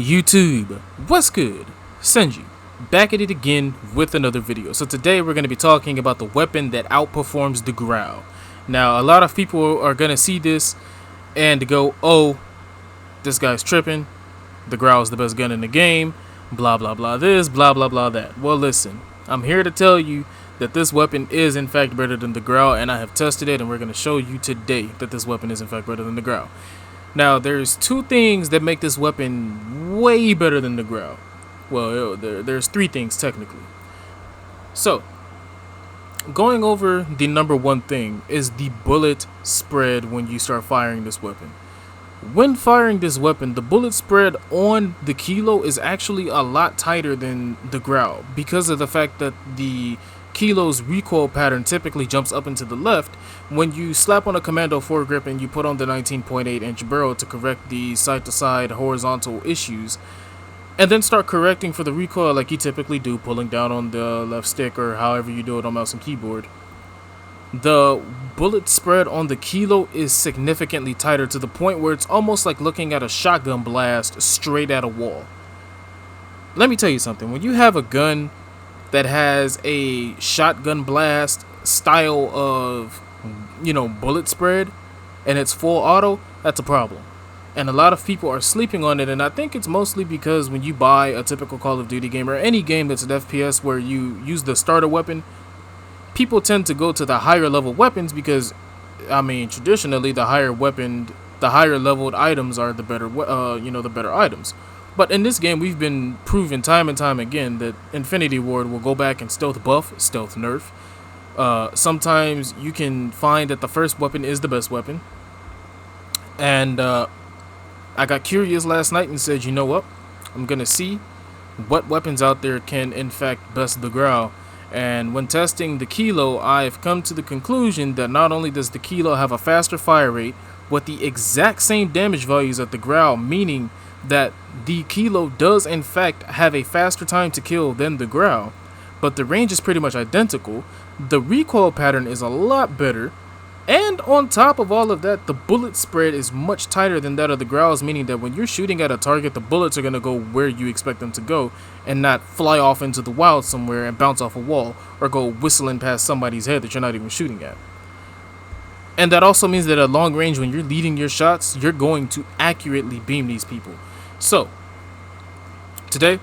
YouTube, what's good? Senji, back at it again with another video. So today we're going to be talking about the weapon that outperforms the GRAU. Now, a lot of people are going to see this and go, oh, this guy's tripping, the GRAU is the best gun in the game, blah blah blah this, blah blah blah that. Well, listen, I'm here to tell you that this weapon is in fact better than the GRAU, and I have tested it, and we're going to show you today that this weapon is in fact better than the GRAU. Now, there's two things that make this weapon way better than the GRAU. Well, there's three things technically. So, going over the number one thing is the bullet spread when you start firing this weapon. When firing this weapon, the bullet spread on the Kilo is actually a lot tighter than the GRAU because of the fact that the Kilo's recoil pattern typically jumps up and to the left. When you slap on a commando foregrip and you put on the 19.8 inch barrel to correct the side-to-side horizontal issues, and then start correcting for the recoil like you typically do, pulling down on the left stick or however you do it on mouse and keyboard, the bullet spread on the Kilo is significantly tighter to the point where it's almost like looking at a shotgun blast straight at a wall. Let me tell you something, when you have a gun that has a shotgun blast style of, bullet spread, and it's full auto, that's a problem. And a lot of people are sleeping on it, and I think it's mostly because when you buy a typical Call of Duty game or any game that's an FPS where you use the starter weapon, people tend to go to the higher level weapons because, traditionally the higher leveled items are the better, the better items. But in this game, we've been proven time and time again that Infinity Ward will go back and stealth buff, stealth nerf. Sometimes you can find that the first weapon is the best weapon. And I got curious last night and said, you know what? I'm going to see what weapons out there can, in fact, best the GRAU. And when testing the Kilo, I've come to the conclusion that not only does the Kilo have a faster fire rate, with the exact same damage values at the GRAU, meaning that the Kilo does in fact have a faster time to kill than the GRAU, but the range is pretty much identical. The recoil pattern is a lot better, and on top of all of that, the bullet spread is much tighter than that of the GRAU's, meaning that when you're shooting at a target, the bullets are going to go where you expect them to go and not fly off into the wild somewhere and bounce off a wall or go whistling past somebody's head that you're not even shooting at. And that also means that at long range, when you're leading your shots, you're going to accurately beam these people. So, today,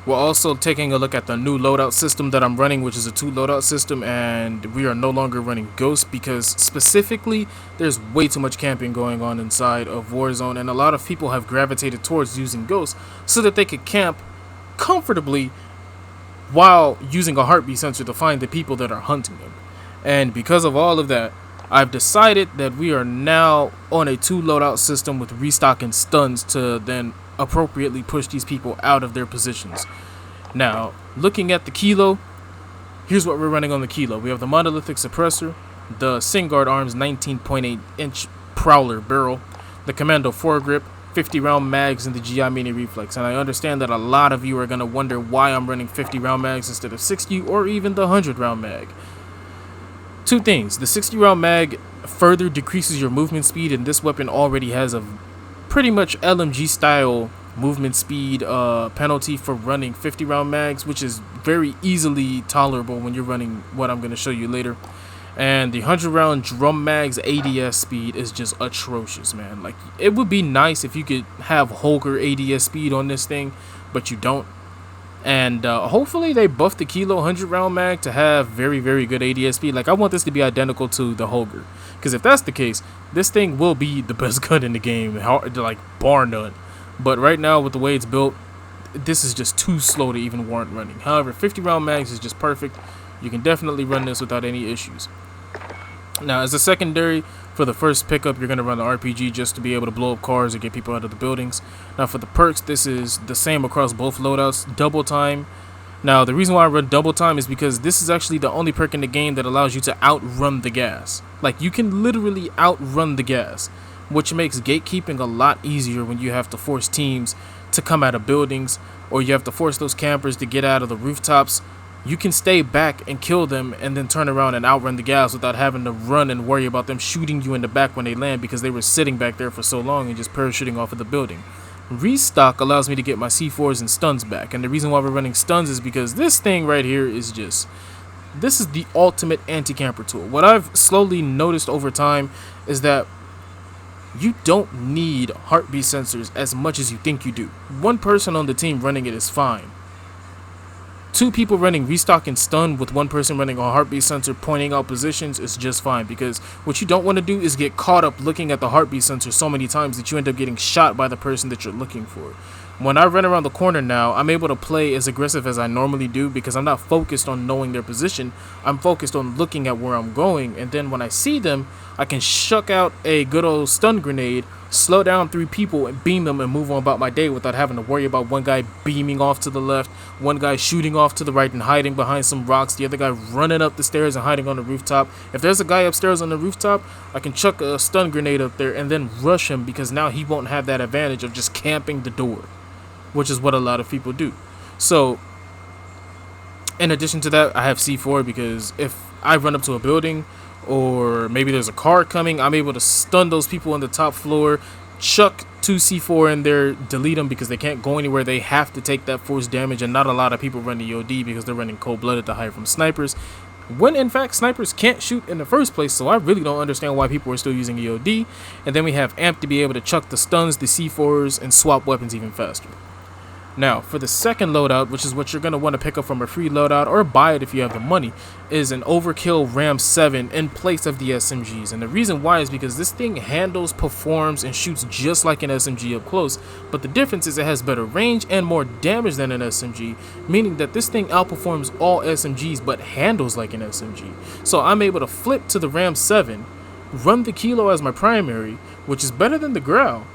we're also taking a look at the new loadout system that I'm running, which is a 2 loadout system, and we are no longer running Ghost because specifically, there's way too much camping going on inside of Warzone, and a lot of people have gravitated towards using Ghost so that they could camp comfortably while using a heartbeat sensor to find the people that are hunting them. And because of all of that, I've decided that we are now on a 2 loadout system with restock and stuns to then appropriately push these people out of their positions. Now, looking at the Kilo, here's what we're running on the Kilo. We have the monolithic suppressor, the Singard Arms 19.8 inch Prowler barrel, the Commando foregrip, 50 round mags, and the GI Mini Reflex. And I understand that a lot of you are going to wonder why I'm running 50 round mags instead of 60 or even the 100 round mag. Two things. The 60 round mag further decreases your movement speed, and this weapon already has a pretty much LMG style movement speed penalty for running 50 round mags, which is very easily tolerable when you're running what I'm going to show you later. And the 100 round drum mag's ADS speed is just atrocious, man. Like, it would be nice if you could have Holger ADS speed on this thing, but you don't. And hopefully they buff the Kilo 100 round mag to have very, very good ADS speed. Like, I want this to be identical to the Holger, because if that's the case, this thing will be the best gun in the game, like bar none. But right now, with the way it's built, this is just too slow to even warrant running. However, 50 round mags is just perfect. You can definitely run this without any issues. Now, as a secondary, for the first pickup, you're going to run the RPG just to be able to blow up cars or get people out of the buildings. Now, for the perks, this is the same across both loadouts. Double time. Now, the reason why I run double time is because this is actually the only perk in the game that allows you to outrun the gas. Like, you can literally outrun the gas, which makes gatekeeping a lot easier when you have to force teams to come out of buildings, or you have to force those campers to get out of the rooftops. You can stay back and kill them and then turn around and outrun the gas without having to run and worry about them shooting you in the back when they land because they were sitting back there for so long and just parachuting off of the building. Restock allows me to get my C4s and stuns back, and the reason why we're running stuns is because this thing right here is just, this is the ultimate anti-camper tool. What I've slowly noticed over time is that you don't need heartbeat sensors as much as you think you do. One person on the team running it is fine. Two people running restock and stun with one person running a heartbeat sensor pointing out positions is just fine, because what you don't want to do is get caught up looking at the heartbeat sensor so many times that you end up getting shot by the person that you're looking for. When I run around the corner now, I'm able to play as aggressive as I normally do because I'm not focused on knowing their position. I'm focused on looking at where I'm going, and then when I see them, I can shuck out a good old stun grenade, slow down 3 people and beam them and move on about my day without having to worry about one guy beaming off to the left, one guy shooting off to the right and hiding behind some rocks, the other guy running up the stairs and hiding on the rooftop. If there's a guy upstairs on the rooftop, I can chuck a stun grenade up there and then rush him, because now he won't have that advantage of just camping the door, which is what a lot of people do. So in addition to that, I have C4 because if I run up to a building or maybe there's a car coming, I'm able to stun those people on the top floor, chuck 2 C4 in there, delete them because they can't go anywhere. They have to take that force damage, and not a lot of people run the OD because they're running cold-blooded to hide from snipers, when in fact snipers can't shoot in the first place. So I really don't understand why people are still using EOD. And then we have AMP to be able to chuck the stuns, the C4s, and swap weapons even faster. Now, for the second loadout, which is what you're going to want to pick up from a free loadout or buy it if you have the money, is an overkill RAM 7 in place of the SMGs. And the reason why is because this thing handles, performs, and shoots just like an SMG up close, but the difference is it has better range and more damage than an SMG, meaning that this thing outperforms all SMGs but handles like an SMG. So I'm able to flip to the RAM 7, run the Kilo as my primary, which is better than the GRAU,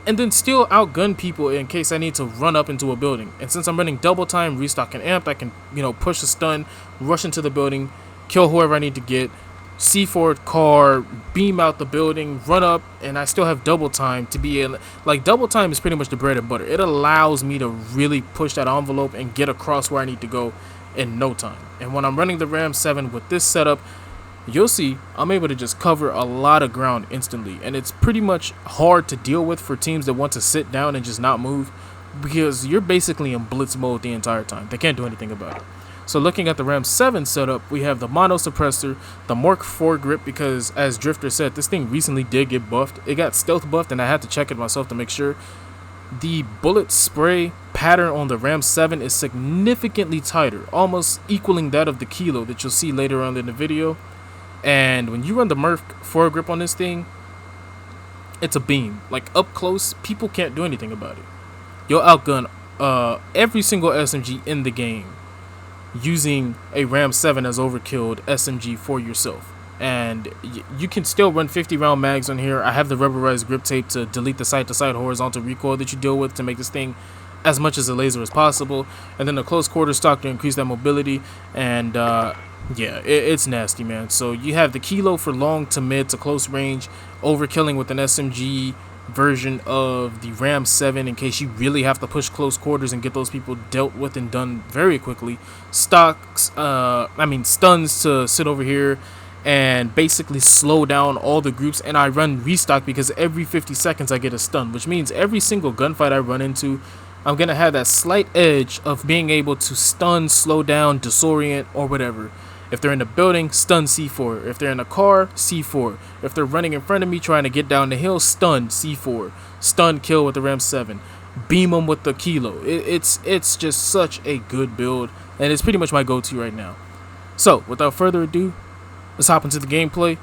and then still outgun people in case I need to run up into a building. And since I'm running double time, restock, and amp, I can, push a stun, rush into the building, kill whoever I need to get, C4 car, beam out the building, run up, and I still have double time to be in. Like, double time is pretty much the bread and butter. It allows me to really push that envelope and get across where I need to go in no time. And when I'm running the RAM 7 with this setup, you'll see I'm able to just cover a lot of ground instantly, and it's pretty much hard to deal with for teams that want to sit down and just not move, because you're basically in blitz mode the entire time. They can't do anything about it. So looking at the RAM 7 setup, we have the mono suppressor, the Mark 4 grip, because as Drifter said, this thing recently did get buffed. It got stealth buffed, and I had to check it myself to make sure. The bullet spray pattern on the RAM 7 is significantly tighter, almost equaling that of the Kilo that you'll see later on in the video. And when you run the Merc 4 grip on this thing, it's a beam. Like, up close, people can't do anything about it. You'll outgun every single SMG in the game using a RAM 7 as overkilled SMG for yourself. And you can still run 50 round mags on here. I have the rubberized grip tape to delete the side-to-side horizontal recoil that you deal with to make this thing as much as a laser as possible. And then the close quarter stock to increase that mobility. And yeah, it's nasty, man. So you have the Kilo for long to mid to close range, overkilling with an SMG version of the RAM 7 in case you really have to push close quarters and get those people dealt with and done very quickly. Stuns to sit over here and basically slow down all the groups. And I run restock because every 50 seconds I get a stun, which means every single gunfight I run into, I'm going to have that slight edge of being able to stun, slow down, disorient, or whatever. If they're in a building, stun C4. If they're in a car, C4. If they're running in front of me trying to get down the hill, stun C4. Stun kill with the RAM 7. Beam them with the Kilo. It's just such a good build, and it's pretty much my go-to right now. So, without further ado, let's hop into the gameplay.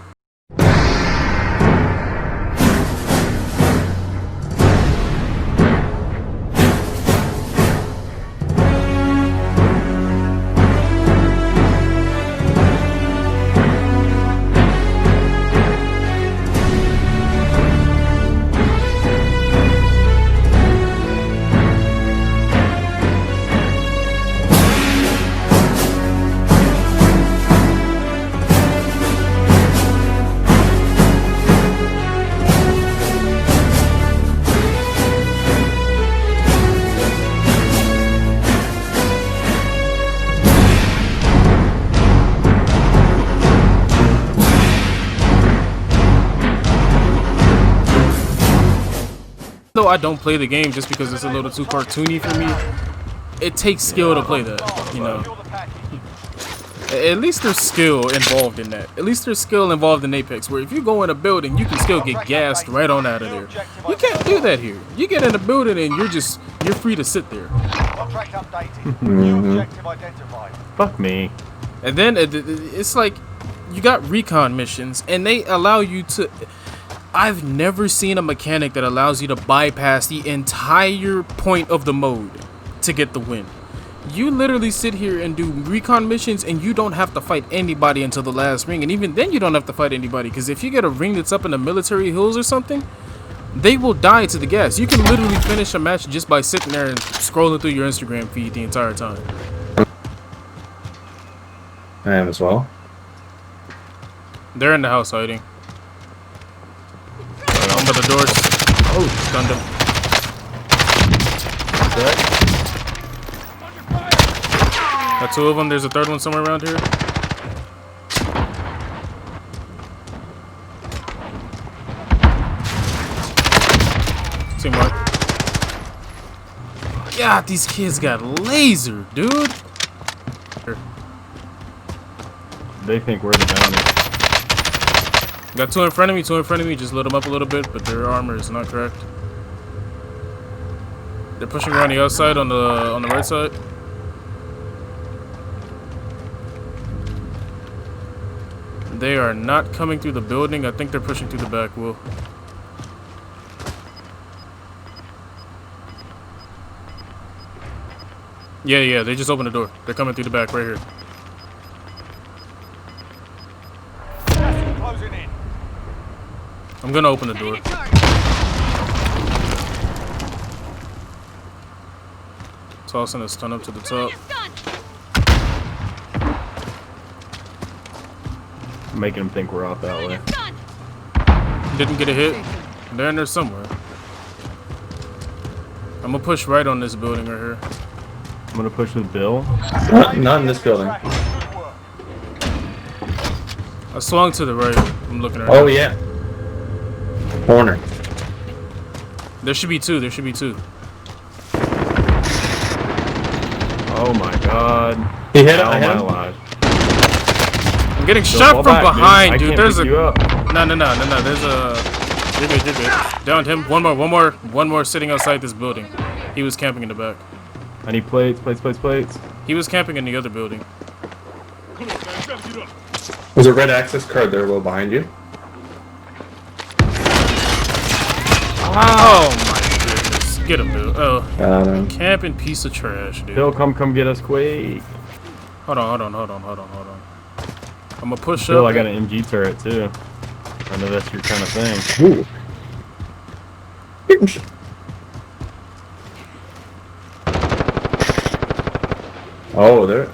I don't play the game just because it's a little too cartoony for me, it takes skill to play that, you know. At least there's skill involved in that. At least there's skill involved in Apex, where if you go in a building, you can still get gassed right on out of there. You can't do that here. You get in a building and you're free to sit there. Contract updated. New objective identified. Fuck me. And then it's like you got recon missions, and they allow you to. I've never seen a mechanic that allows you to bypass the entire point of the mode to get the win. You literally sit here and do recon missions, and you don't have to fight anybody until the last ring, and even then you don't have to fight anybody, because if you get a ring that's up in the military hills or something, they will die to the gas. You can literally finish a match just by sitting there and scrolling through your Instagram feed the entire time. I am as well. They're in the house hiding. Under the doors. Oh, stunned him. Got two of them. There's a third one somewhere around here. Teamwork. God, these kids got laser, dude. They think we're the bounty. Got two in front of me, just load them up a little bit, but their armor is not cracked. They're pushing around the outside on the right side. They are not coming through the building. I think they're pushing through the back wall. Yeah, they just opened the door. They're coming through the back right here. Closing in. I'm gonna open the door. Tossing a stun up to the top. Making them think we're off that way. Didn't get a hit. They're in there somewhere. I'm gonna push right on this building right here. I'm gonna push with Bill. Not in this building. I swung to the right. I'm looking at. Oh yeah. Corner. There should be two. Oh my god. He hit him. How I am hit I him. alive? I'm getting Bill, shot fall from back, behind, I dude. can't There's pick a you up. no. There's a. You're good. Downed him. One more sitting outside this building. He was camping in the back. I need plates. He was camping in the other building. There's a red access card there, a little behind you. Oh my goodness. Get him, dude. Oh. Camping piece of trash, dude. Bill, come get us quick. Hold on. I'm gonna push Bill, up. I got an MG turret too. I know that's your kind of thing. Ooh. Oh, they're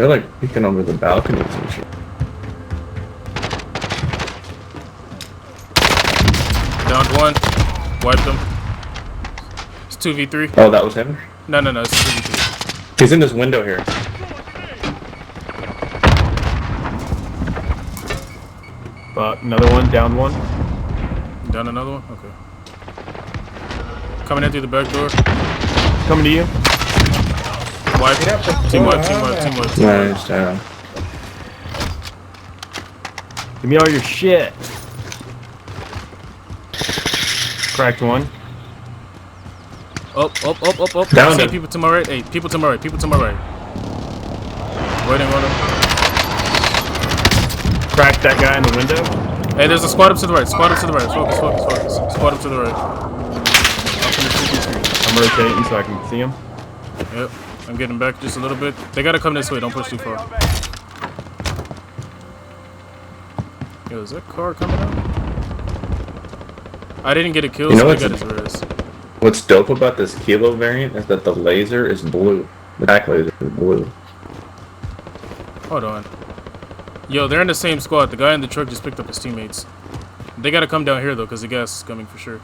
like peeking over the balconies and shit. Downed one. Wiped him. It's 2v3. Oh, that was him? No, it's 2v3. He's in this window here. Another one, down one. Down another one? Okay. Coming in through the back door. Coming to you. Wipe. Team wipe. Nice. Give me all your shit. Cracked one. Up. Down See him. people to my right. Hey, people to my right. Waiting on him. Cracked that guy in the window. Hey, there's a squad up to the right. Focus. Squad up to the right. I'm rotating so I can see him. Yep. I'm getting back just a little bit. They gotta come this way. Don't push too far. Yo, is that car coming out? I didn't get a kill, You know so I what's got his res. What's dope about this Kilo variant is that the laser is blue. The back laser is blue. Hold on. Yo, they're in the same squad. The guy in the truck just picked up his teammates. They gotta come down here though, because the gas is coming for sure.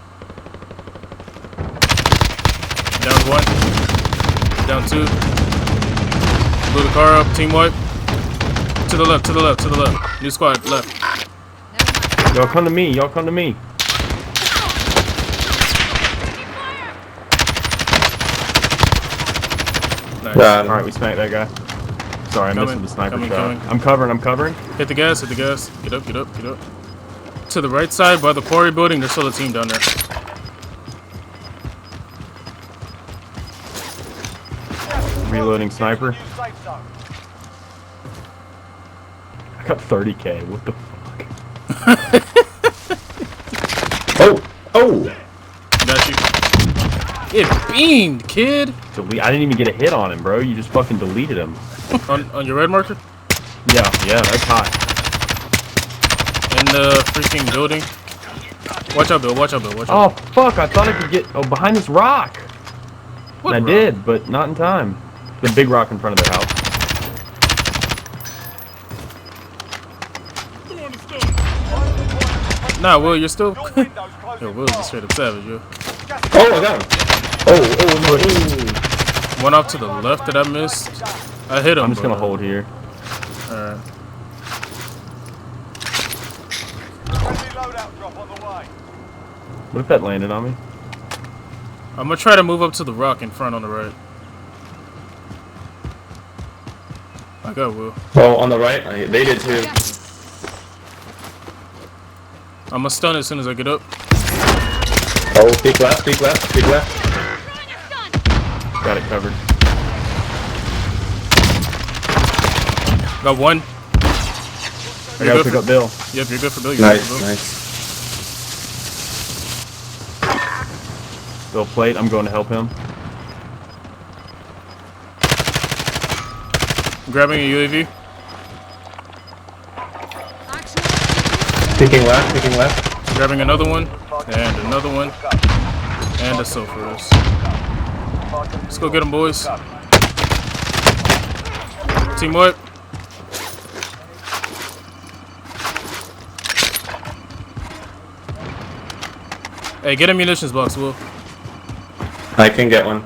Down one. Down two. Blew the car up. Team wipe. To the left. New squad, left. Y'all come to me. Nice. Alright, we smacked that guy. Sorry, I missed the sniper shot. coming. I'm covering. Hit the gas, Get up. To the right side by the quarry building, there's still a team down there. Reloading sniper. New safe zone. I got 30k. What the fuck? Oh! Got you. It beamed, kid. I didn't even get a hit on him, bro. You just fucking deleted him. on your red marker? Yeah, that's hot. In the freaking building. Watch out, Bill. Oh, fuck. I thought I could get... Oh, behind this rock. What And I rock? did, but not in time. The big rock in front of their house. Nah, Will, you're still... Your windows closing Yo, Will's a fast. straight up savage, yo. Oh, I got him! Oh, no. One off to the left that I missed. I hit him. I'm just gonna hold here. Alright. Friendly loadout drop on the way. What if that landed on me? I'm gonna try to move up to the rock in front on the right. I got Will. Oh, on the right? They did too. I'm gonna stun as soon as I get up. Oh, peek left. Got it covered. Got one. I gotta pick up Bill. Yep, you're good for Bill. You're good for Bill. Nice. Bill plate. I'm going to help him. Grabbing a UAV. Peeking left. Grabbing another one. And another one. And a sulfurous. Let's go get them, boys. Team what? Hey, get a munitions box, Will. I can get one.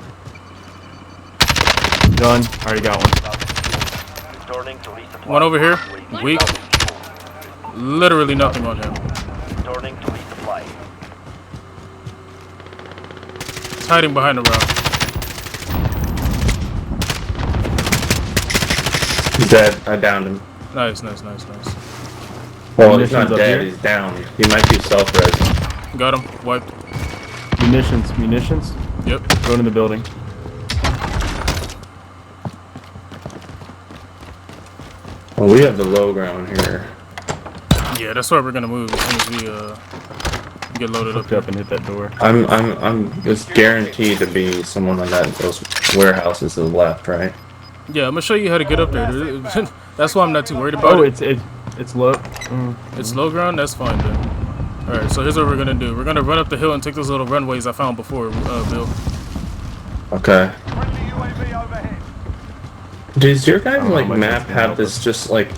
Done. Already got one. Returning to resupply. One over here. Weak. Literally nothing on him. Returning to resupply. It's hiding behind the rock. He's dead. I downed him. Nice. Well, he's Munitions not up dead. here? He's down. He might be self-res. Got him. Wiped. Munitions. Yep. Going in the building. Well, we have the low ground here. Yeah, that's where we're gonna move as soon as we get loaded up. Hooked up and hit that door. I'm it's guaranteed to be someone on those warehouses to the left, right? Yeah, I'm gonna show you how to get up there. That's why I'm not too worried about Oh, it. it's low. It's low ground. That's fine then. All right, so here's what we're gonna do. We're gonna run up the hill and take those little runways I found before, Bill. Okay. Friendly UAV overhead. Does your guys know like how much map that's gonna have help this us. just like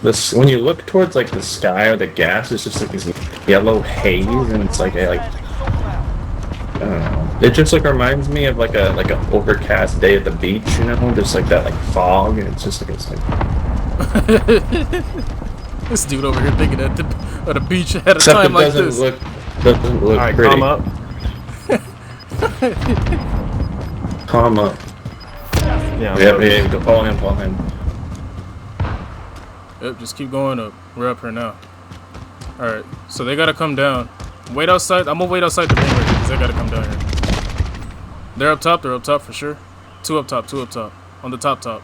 this when you look towards like the sky or the gas, it's just like this yellow haze, and it's like I don't know. It just like reminds me of like a overcast day at the beach, you know, just like that like fog, and it's just like This dude over here thinking at the beach at a except time it like doesn't this. look All right, pretty. calm up. Calm up. Yeah. Yeah, go follow him. Yep, just keep going up. We're up here now. All right, so they gotta come down. Wait outside. I'm gonna wait outside the ring right here because they gotta come down here. They're up top for sure. Two up top. On the top.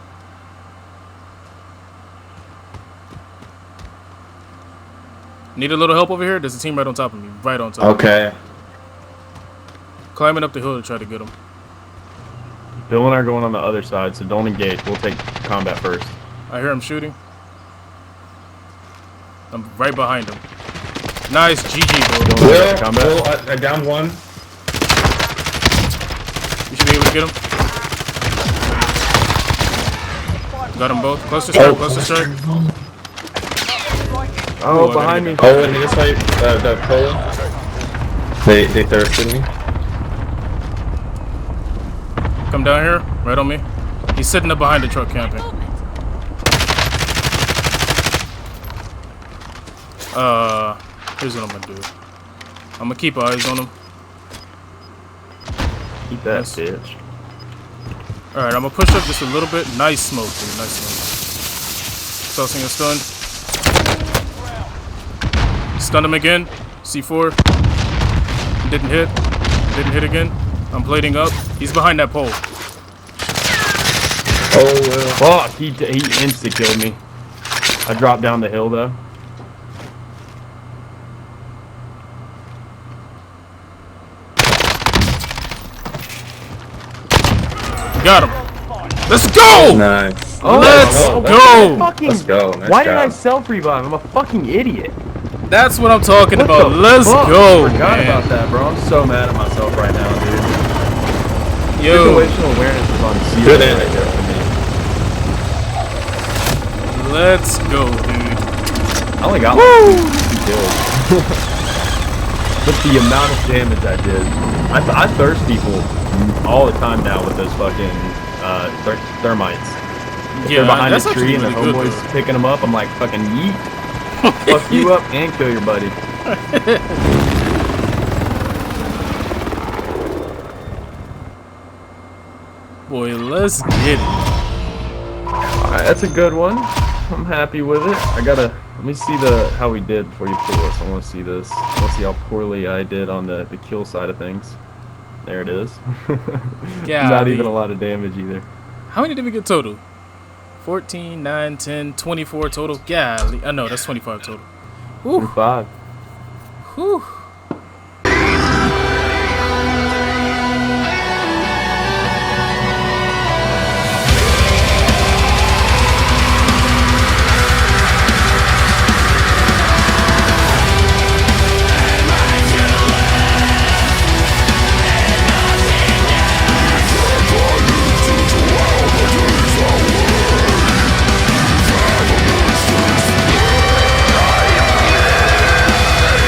Need a little help over here? There's a team right on top of me. Right on top. Okay. Climbing up the hill to try to get them. Bill and I are going on the other side, so don't engage. We'll take combat first. I hear him shooting. I'm right behind him. Nice, GG, Bill. Bill, combat. Will, I downed one. You should be able to get him. Got them both. Close to strike, close to strike. Oh, I behind me. Oh, and this way, the pole. They thirsted me. Come down here, right on me. He's sitting up behind the truck camping. Here's what I'm gonna do. I'm gonna keep eyes on him. Keep that Yes. bitch. Alright, I'm gonna push up just a little bit. Nice smoke, dude. Nice smoke. Tossing a stun. Stun him again. C4. Didn't hit. Didn't hit again. I'm plating up. He's behind that pole. Oh, fuck. He insta-killed me. I dropped down the hill, though. Got him. Let's go! Nice. Oh, Let's go! Let's go. Nice Why did job. I self-revive? I'm a fucking idiot. That's what I'm talking What about. the Let's fuck? go, I forgot man. about that, bro. I'm so mad at myself right now, dude. Yo, Situational awareness is on zero Good right end. there for me. let's go, dude. I only got like 2 kills. But the amount of damage I did. I thirst people all the time now with those fucking thermites. If they're behind that's a tree actually and the really good, homeboys though. picking them up, I'm like, fucking yeet. Fuck you up and kill your buddy. Boy, let's get it. Alright, that's a good one. I'm happy with it. Let me see how we did before you pull this. I want to see this. I want to see how poorly I did on the kill side of things. There it is. Not Golly. even a lot of damage either. How many did we get total? 14, 9, 10, 24 total. Golly. I know, that's 25 total. Whew. 25. Whew.